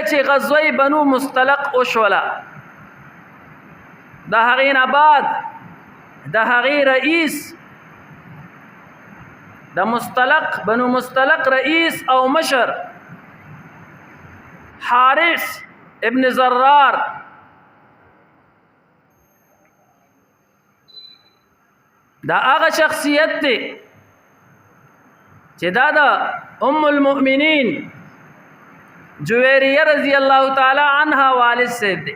کله چې غزوه بنو مصطلق وشوله د هغې نه بعد د هغې رئیس د بنو مصطلق رئیس او مشر حارث ابن زرار دا هغه شخصیت دی چې دا د ام المؤمنین جویریه رضی الله تعالی عنها والد صاحب دی.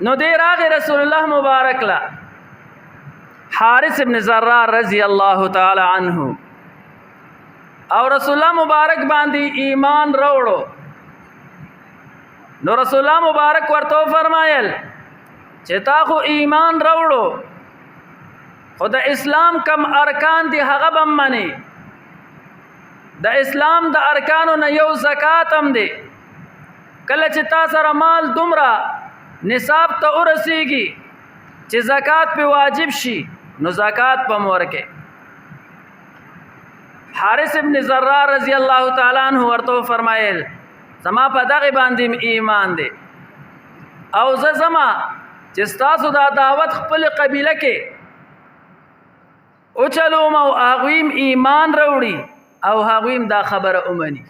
نو دی راغی رسول الله مبارک لا حارث ابن زرار رضی الله تعالی عنه او رسول الله مبارک باندې ایمان راوړو. نو رسول الله مبارک ورته فرمایل چې تا خو ایمان راوړو خو د اسلام کم ارکان دی هغه به منې. د اسلام د ارکانو نه یو زکات هم دی. کله چې تا سره مال دومره نصاب ته ورسیږي چې زکات په واجب شي نو زکات په ورکې. حارث ابن زرار رضی الله تعالی عنہ ورته فرمایل زما په دغه باندې ایمان دی او زه زما چې تاسو دا دعوت خپل قبیله کې او چلو مو هغویم ایمان راوړي او هغویم دا خبره اومني.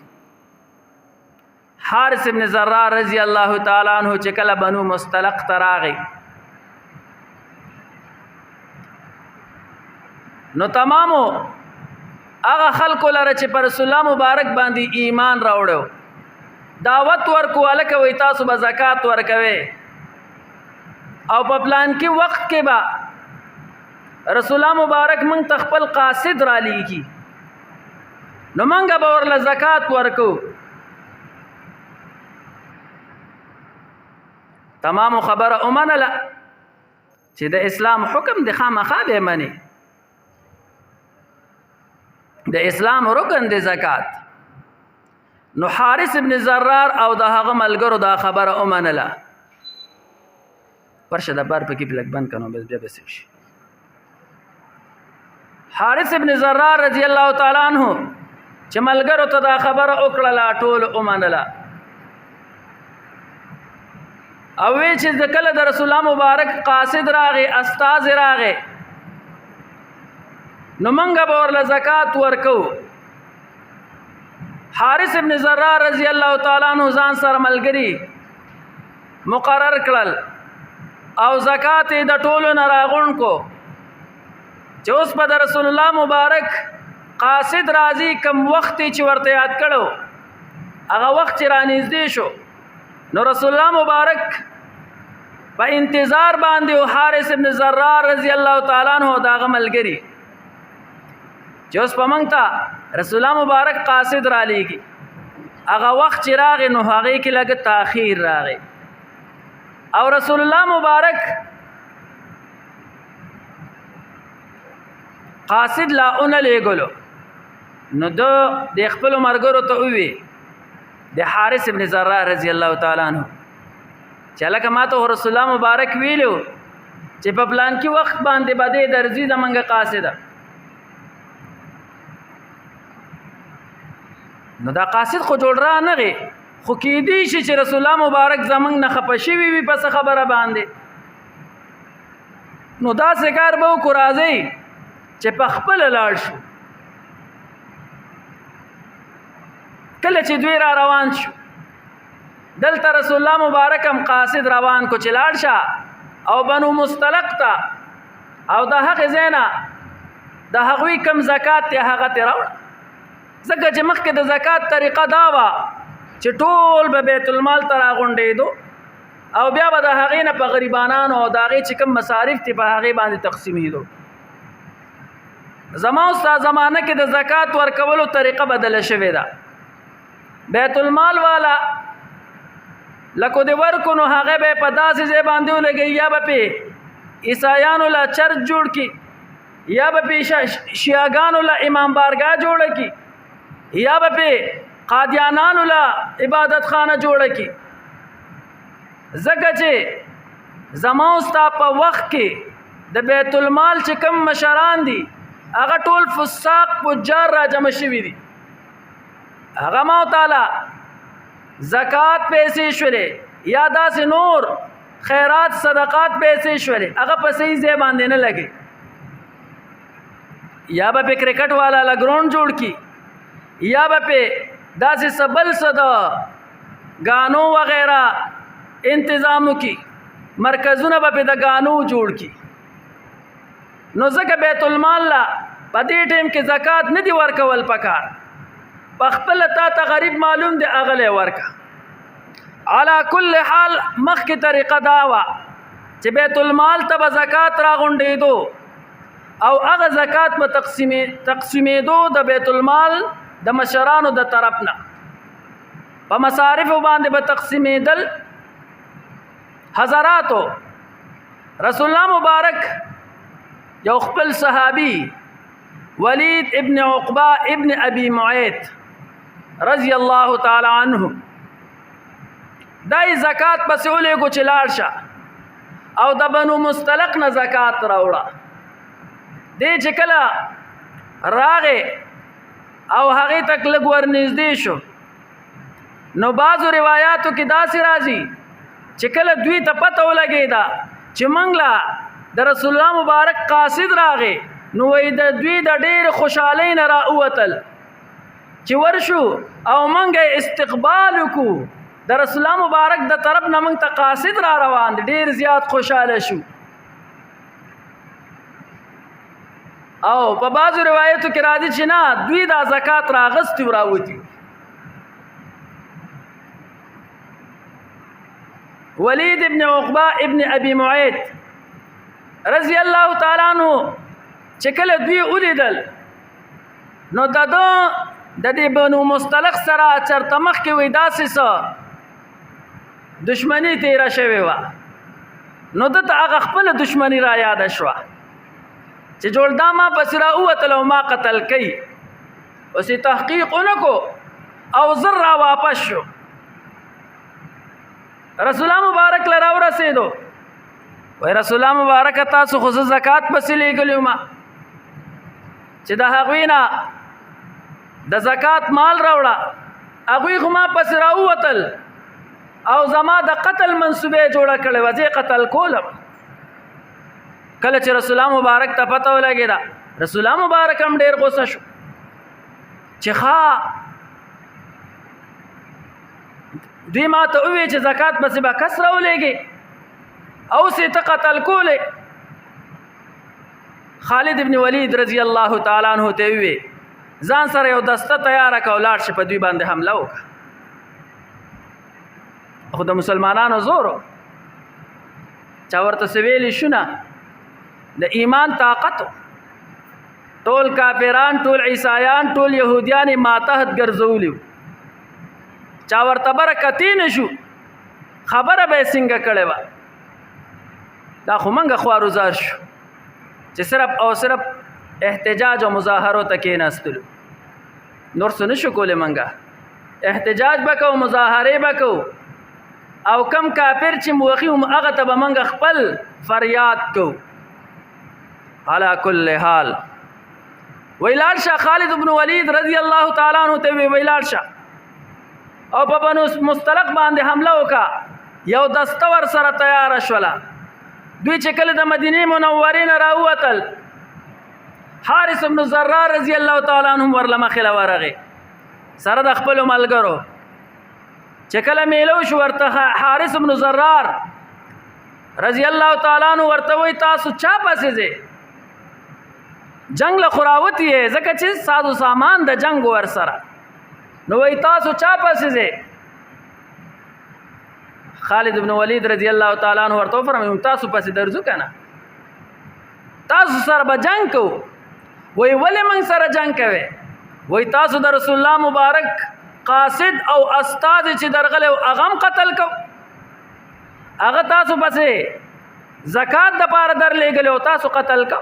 حارث ابن زرار رضی الله تعالی عنہ چې کله بنو مصطلق تراغي نو تمامو هغه خلکو لره چې پر رسول الله مبارک باندې ایمان راوړو دعوت ورکو الکه وای تاسو به زکات ورکوي او په پلان کې وخت کې با رسول الله مبارک مونږ تخپل قاصد را لیږي نو مونږ به ورله زکات ورکو. تمام خبره اومنله چې د اسلام حکم د خامخا به منی د اسلام رکن د زکات. نو حارث ابن زرار او د هغه ملګرو دا خبره اومنله. پرشه د بار پکې بلک بند کنو بیا به شي. حارث ابن زرار رضی الله تعالی عنہ چې ملګرو ته دا خبره وکړه ټول اومنله او وی چې کله د رسول الله مبارک قاصد راغی استاد راغی نو منګه به ورله زکات ورکو. حارث ابن زرار رضی الله تعالی عنہ ځان سره ملګری مقرر کړل او زکات د ټولو نه راغون کو چې اوس په رسول الله مبارک قاصد راضی کم وخت چې ورته یاد کړو هغه وخت چې رانږدې شو نو رسول الله مبارک په انتظار باندې او حارث ابن زرار رضی الله تعالی عنہ داغه ملګری چې اوس په مونږ ته رسول الله مبارک قاصد را لیږي هغه وخت چې راغی نو هغې کې لږ تاخیر راغی او رسول الله مبارک قاصد لا اونه لیږلو نو د خپلو ملګرو ته ووی د حارث ابن زرار رضی الله تعالی عنہ چې لکه ما ته رسول الله مبارک ویلو چې په پلان کې وخت باندې باندې درځي زمونږ قاصده نو دا قاصد خو جوړ را نه غي خو کېدی شي چې رسول الله مبارک زمونږ نه خپه شوي وي پس خبره باندې نو داسې کار به وکړو راځئ چې په خپله لاړ شو. کله چې دوی را روان شو دلته رسول الله مبارک هم قاصد روان کو چې لاړ شه او بنو مصطلق ته او د هغې ځای نه د هغوی کم زکات دی هغه ترې راوړه ځکه چې مخکې د زکات طریقه دا وه چې ټول به بیت المال ته راغونډېدو او بیا به د هغې نه په غریبانانو او د هغې چې کوم مصارف دي په هغې باندې تقسیمېدو. زما او ستا زمانه کې د زکات ورکولو طریقه بدله شوې ده. بیت المال والا لکه د ورکو نو هغه به په داسې ځای باندې ولګوي یا به پې عیسایانو له چرچ جوړ کړي یا به پې شیعاګانو له امام بارګاه جوړه کړي یا به پې قادیانانو له عبادت خانه جوړه کړي. ځکه چې زما او ستا په وخت کې د بیت المال چې کوم مشران دي هغه ټول فساق فجار را جمع شوي دي. هغه ما تعالی زکات پیسې شولې یا داسې نور خیرات صدقات پیسې شولې هغه په صحیح ځای باندې نه لګي، یا به په کرکټ والا لګراوند جوړ کی، یا به په داسې سبل صدا گانو وغیرہ انتظام کی، مرکزونه به د گانو جوړ کی. نو ځکه بیت المال لا په دې ټیم کې زکات نه دی ورکول پکار، په خپل تا غریب معلوم دی اغله ورکا. علا کل حال مخکې طریقه دا وه چې بیت المال ته به زکات راغونډېدو او هغه زکات به تقسیمېدو د بیت المال د مشرانو د طرف نه په مصارفو باندې به تقسیمېدل. حضراتو رسول الله مبارک یو خپل صحابي ولید ابن عقبہ ابن ابي معيط رضی الله تعالی عنه دای زکات پسې ولېږو چې لاړ شه او د بنو مستلق نه زکات راوړه. دې چې کله راغې او هغې تک لږ ورنږدې شو نو بعضو روایاتو کې داسې راځي چې کله دوی ته پته ولګېده چې موږ له د رسول الله مبارک قاصد راغې نو وایي د دوی د ډېرې خوشحالۍ نه راووتل چې ورشو او موږ استقبال وکړو د رسول الله مبارک د طرف نه موږ ته قاصد را روان دي، ډېر زیات خوشحاله شو. او په بعضو روایتو کې راځي چې نه دوی دا زکات راغستي او راوتي. ولید ابن عقبہ ابن ابي معيط رضی الله تعالی عنہ چې کله دوی ولیدل نو د دې بنو مستلق سره چرته مخکې وې داسې څه دشمنی تیره شوې وه نو دته هغه خپله دشمني را یاده شوه چې جوړ دا ما پسې راووتل او ما قتل کوي. اوس یې تحقیق ونه کو او زر را واپس شو. رسول الله مبارک له راورسېدو وایي رسول الله مبارک تاسو خو زه زکات پسې لېږلی وم چې د هغوی نه د زکات مال راوړه، هغوی خو ما پسې راووتل او زما د قتل منصوبه جوړه کړې وه، زه قتل کولم. کله چې رسول الله مبارک ته پته ولګېده رسول الله مبارک هم ډېر غوسه شو چې ښه دوی ما ته وویل چې زکات پسې به کس راولېږي او اوس یې ته قتل کولې. خالد ابن ولید رضی الله تعالی عنہ ته وویل ځان سره یو دسته تیاره کړه او لاړ شي په دوی باندې حمله وکړه. خو د مسلمانانو زورو چا ورته څه ویلي شو نه، د ایمان طاقت ټول کافران ټول عیسایان ټول یهودیان یې ماتحت ګرځولي وو، چا ورته برکتې نه شو، خبره به یې څنګه کړې وه. دا خو موږ خوارو زار شو چې صرف او صرف احتجاج او مظاهرو ته کېناستلو، نور څه نشو کولی. موږ احتجاج به کوو، مظاهرې به کوو او کم کافر چې موخي هم هغه ته به موږ خپل فریاد کوو. علا کل حال ویلال شاه خالد بن ولید رضی الله تعالی عنہ ته ویلال شاه او په بنو مستلق باندې حمله وکړه. یو دسته ور سره تیار شوله. دوی چې کله د مدینې منورې نه راووتل حارث بن زرار رضی الله تعالی عنہ ورله مخې له ورغې سره د خپلو ملګرو. چې کله میلو شو ورته حارث بن زرار رضی الله تعالی عنہ ورته وایي تاسو چا پسې ځئ؟ جنگ له خراوت یې ځکه چې سازو سامان د جنگ ور سره. نو وایي تاسو چا پسې ځئ؟ خالد بن ولید رضی الله تعالی عنہ ورته وفرمایي تاسو پسې درځو که نه، تاسو سره به جنگ کوو. وایي ولې موږ سره جنگ کوئ؟ وایي تاسو د رسول الله مبارک قاصد او استاد چې درغلی هغه هم قتل کو، هغه تاسو پسې زکات دپاره درلېږلی او تاسو قتل کو.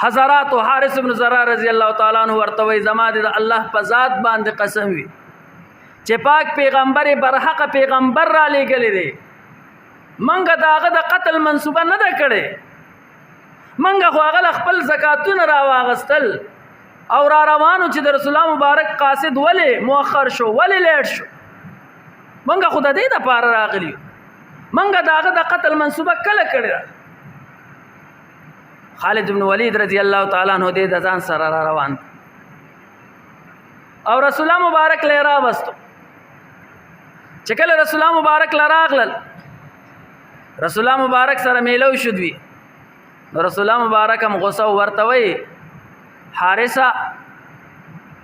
حضرات حارث بن زرار رضی الله تعالی عنہ ورته وایي زما د الله په ذات باندې قسم وي چې پاک پیغمبر برحق پیغمبر را لېږلی دی، موږ د هغه د قتل منصوبه نه ده کړې منګه خو هغه خپل زکاتونه راواغستل او را روانو چې د رسول الله مبارک قاصد ولې مؤخر شو ولې لیټ شو منګه خو د دې لپاره راغلی منګه داغه د قتل منسوبه کله کړی خالد بن ولید رضی الله تعالی عنہ د ځان سره را روان او رسول الله مبارک لرا وستو چې کله رسول الله مبارک لراغلل رسول الله مبارک سره میلو شودوی نو رسول الله مبارک هم غوسه ورته وی حارثه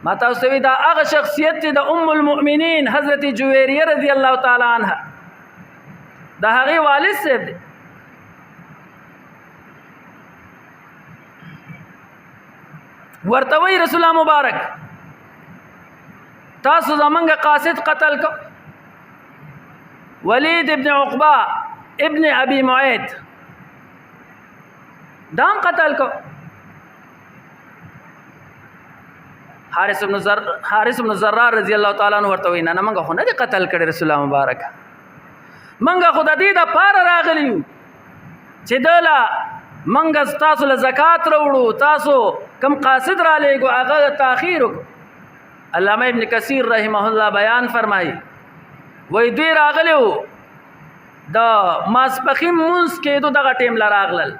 ما تاسو وی دا هغه شخصیت چې د ام المؤمنین حضرت جویریه رضی الله تعالی عنها دا هغه والد صاحب دی ورته وی رسول الله مبارک تاسو زمونږ قاصد قتل کو ولید ابن عقبہ ابن ابي معيط دام قتل کو حارث بن زرار رضی الله تعالی عنہ ورته وینا نه منګه خو نه قتل کړي رسول الله مبارک منګه خو د دې د پار راغلی چې دلا منګه تاسو له زکات وروړو تاسو کم قاصد را لګو هغه تاخير علامه ابن کثیر رحمه الله بیان فرمایي وای دوی راغلیو د ماسپخیم مونږ کېدو دغه ټیم لراغلل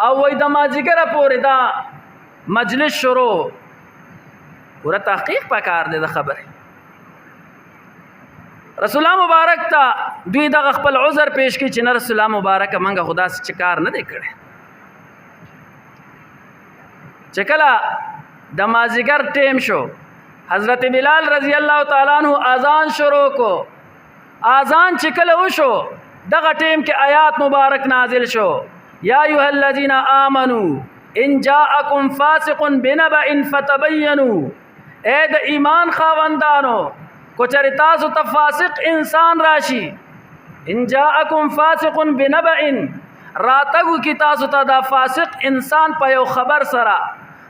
او وای د ماجیګره پورې دا مجلس شروع پورا تحقیق پکار دی د خبره رسول الله مبارک ته دوی دغه خپل عذر پیش کی چې نه رسول الله مبارک منګه خدا سے چکار نه دی کړي چې کله د مازیګر ټیم شو حضرت بلال رضی الله تعالی عنہ اذان شروع کو اذان چې کله وشو دغه ټیم کې آیات مبارک نازل شو یا ایها الذین آمنوا ان جاءکم فاسق بنبأ فتبینوا اے د ایمان خاوندانو کو چر تاسو تفاسق انسان راشي ان جاءکم فاسق بنبأ راتګو کی تاسو ته دا فاسق انسان په یو خبر سره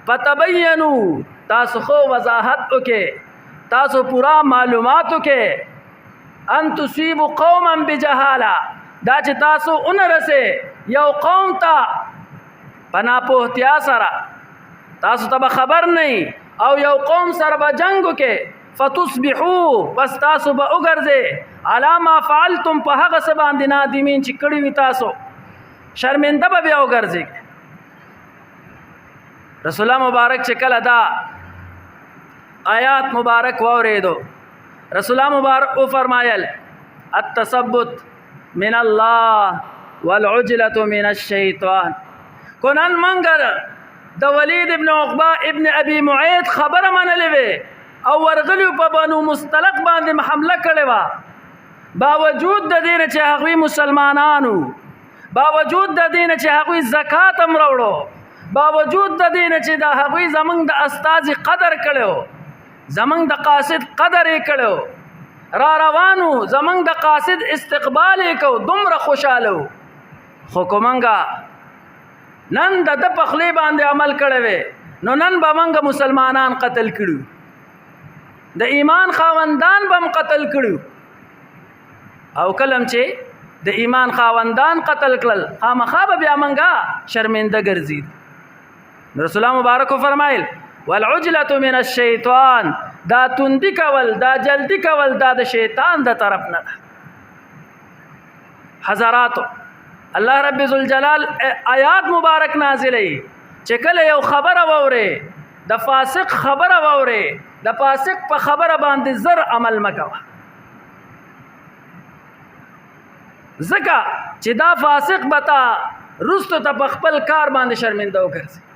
فتبینوا تاسو خو وضاحت وکې تاسو پورا معلومات وکې ان تصيبوا قوما بجهاله دا چې تاسو اونرسه یو قوم ته پنا پوهتیا سره تاسو ته خبر نه او یو قوم سره به جنگ وکې فتصبحوا بس تاسو به وګرځي علامه فعلتم په هغه څه باندې نادمین چې کړي وي تاسو شرمنده به بیا وګرځي رسول الله مبارک چې کله دا آیات مبارک واوریدو رسول الله مبارک او فرمایل التثبت من الله والعجله من الشیطان کنن منګر د ولید ابن عقبہ ابن ابي معيط خبره منلې وي او ورغلیو په بنو مستلق باندې حمله کړې وا باوجود د دې چې هغوی مسلمانانو باوجود د دې چې هغوی زکات هم راوړو باوجود د دې چې د هغوی زمنګ د استاد قدر کړو زمنګ د قاصد قدر یې کړو را روانو زمنګ د قاصد استقبال یې کو دومره خوشاله خو کومنګا نن د پخلی باندې عمل کړو نو نن به منګ مسلمانان قتل کړو د ایمان خاوندان بم قتل کړو او کلم چې د ایمان خاوندان قتل کړل خامخا به بیا منګه شرمنده ګرځید رسول الله مبارک فرمایل والعجله من الشیطان دا توندی کول دا جلدی کول دا د شیطان د طرف نه حضرات الله رب ذوالجلال آیات مبارک نازلې چې کله یو خبره ووره د فاسق خبره ووره د فاسق په خبره باندې زر عمل مکوه زکه چې دا فاسق بتا رستو ته په خپل کار باندې شرمنده وګرځي